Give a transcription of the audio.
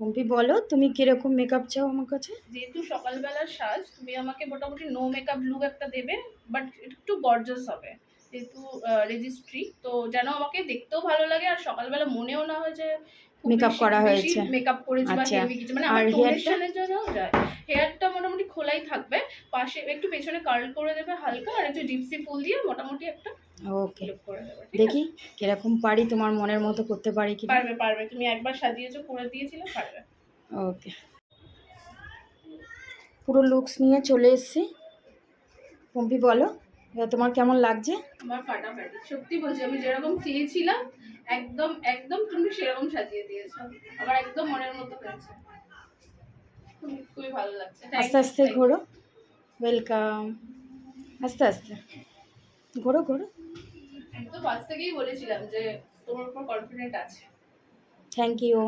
পম্পি বলো তুমি কিরকম মেকআপ চাও আমার কাছে? যেহেতু সকালবেলার সাজ, তুমি আমাকে মোটামুটি নো মেকআপ লুক একটা দেবে, বাট একটু গর্জাস হবে। যেহেতু রেজিস্ট্রি, তো যেন আমাকে দেখতেও ভালো লাগে আর সকালবেলা মনেও না হয় যে খুব মেকআপ বেশি করা বেশি হয়েছে। মেকআপ করেছি বা আচ্ছা, হেভি কিছু, মানে আর আমার হেয়ারটা? টোনেশনের জন্য যায়। হেয়ারটা মোটামুটি খোলাই থাকবে, পাশে একটু পেছনে কার্ল করে দেবে হালকা, আর একটু জিপসি ফুল দিয়ে মোটামুটি একটা ওকে, লুক করে দেবে, ঠিক দেখি আছে? কিরকম পারি, তোমার মনের মতো করতে পারি কিনা। পারবে পারবে, তুমি একবার সাজিয়েছো, করে দিয়েছিলে, পারবে। ওকে, পুরো লুকস নিয়ে চলে এসেছি। পম্পি বলো এবার তোমার কেমন লাগছে? আমার ফাটাফাটি, সত্যি বলছি, আমি যেরকম চেয়েছিলাম একদম একদম তুমি সেরকম সাজিয়ে দিয়েছো। আমার একদম মনের মতো হয়েছে, খুবই ভালো লাগছে। থ্যাংক আস্তে ইউ, আস্তে থ্যাংক ঘোরো। ইউ। ওয়েলকাম। আস্তে আস্তে ঘোরো ঘোরো। আমি তো ফার্স্ট থেকেই বলেছিলাম যে তোমার উপর কনফিডেন্ট আছে। Thank you.